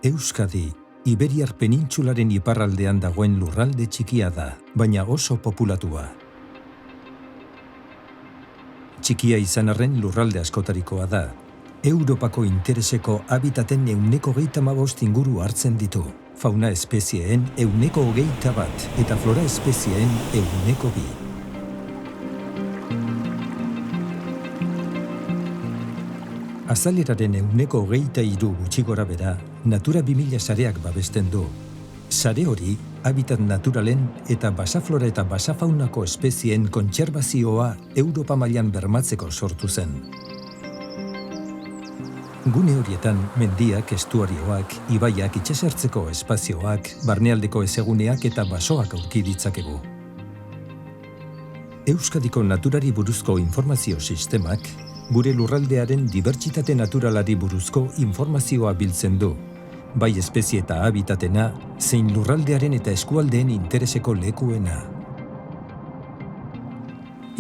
Euskadi, Iberiar penintsularen iparraldean dagoen lurralde txikia da, baina oso populatua. Txikia izan arren lurralde askotarikoa da. Europako intereseko habitaten 135 inguru hartzen ditu. Fauna espezieen 121 eta flora espezieen 102. Azaleraren 123 gutxi gora bera, Natura 2000 sareak babesten du. Sare hori, habitat naturalen eta basaflora eta basafaunako espezieen kontserbazioa Europa mailan bermatzeko sortu zen. Gune horietan mendiak, estuarioak, ibaiak, itsasertzeko espazioak, barnealdeko ezeguneak eta basoak aurki ditzakegu. Euskadiko naturari buruzko informazio sistemak gure lurraldearen dibertsitate naturalari buruzko informazioa biltzen du, bai espezie eta habitatena, zein lurraldearen eta eskualdeen intereseko lekuena.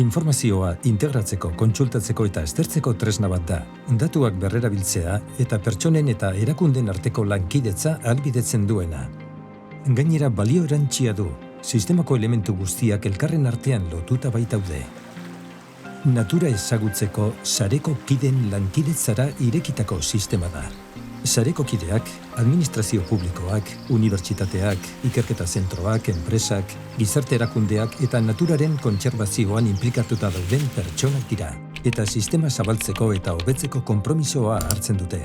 Informazioa integratzeko, kontsultatzeko eta aztertzeko tresna bat da, datuak berrerabiltzea eta pertsonen eta erakunden arteko lankidetza ahalbidetzen duena. Gainera balio erantsia du, sistemako elementu guztiak elkarren artean lotuta baitaude. Natura ezagutzeko sareko kideen lankidetzara irekitako sistema da. Sareko kideak, administrazio publikoak, unibertsitateak, ikerketa zentroak, enpresak, gizarte erakundeak eta naturaren kontserbazioan inplikatuta dauden pertsonak dira, eta sistema zabaltzeko eta hobetzeko konpromisoa hartzen dute.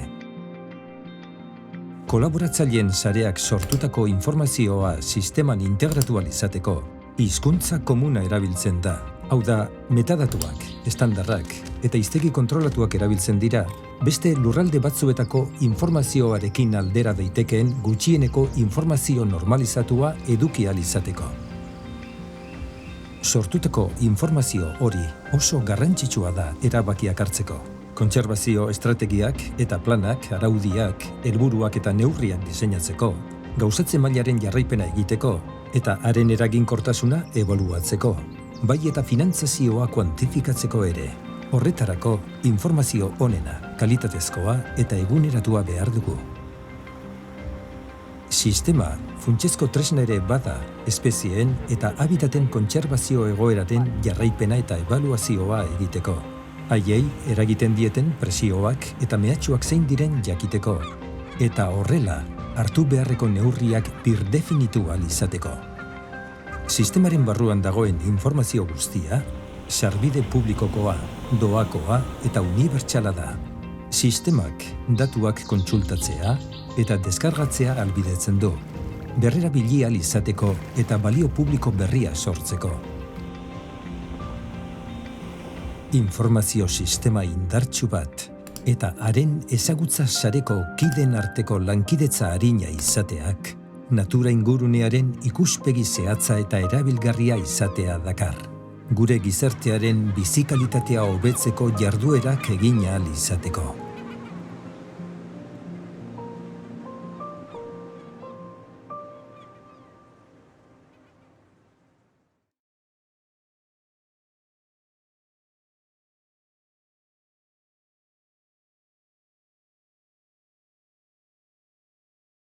Kolaboratzaileen sareak sortutako informazioa sisteman integratu ahal izateko, hizkuntza komuna erabiltzen da. Hau da, metadatuak, estandarrak eta hiztegi kontrolatuak erabiltzen dira, beste lurralde batzuetako informazioarekin aldera daitekeen gutxieneko informazio normalizatua eduki ahal izateko. Sortutako informazio hori oso garrantzitsua da erabakiak hartzeko. Kontserbazio estrategiak eta planak, araudiak, helburuak eta neurriak diseinatzeko, gauzatze mailaren jarraipena egiteko eta haren eraginkortasuna ebaluatzeko. Bai eta finantzazioa kuantifikatzeko ere. Horretarako, informazio onena, kalitatezkoa eta eguneratua behar dugu. Sistema, funtsezko tresna ere bada, espezieen eta habitaten kontserbazio egoeraren jarraipena eta ebaluazioa egiteko. Haiei eragiten dieten presioak eta mehatxuak zein diren jakiteko. Eta horrela, hartu beharreko neurriak birdefinitu ahal izateko. Sistemaren barruan dagoen informazio guztia, sarbide publikokoa, doakoa eta unibertsala da. Sistemak datuak kontsultatzea eta deskargatzea ahalbidetzen du, berrerabili ahal izateko eta balio publiko berria sortzeko. Informazio sistema indartsu bat eta haren ezagutza sareko kideen arteko lankidetza arina izateak, natura ingurunearen ikuspegi zehatza eta erabilgarria izatea dakar. Gure gizartearen bizikalitatea hobetzeko jarduerak egin ahal izateko.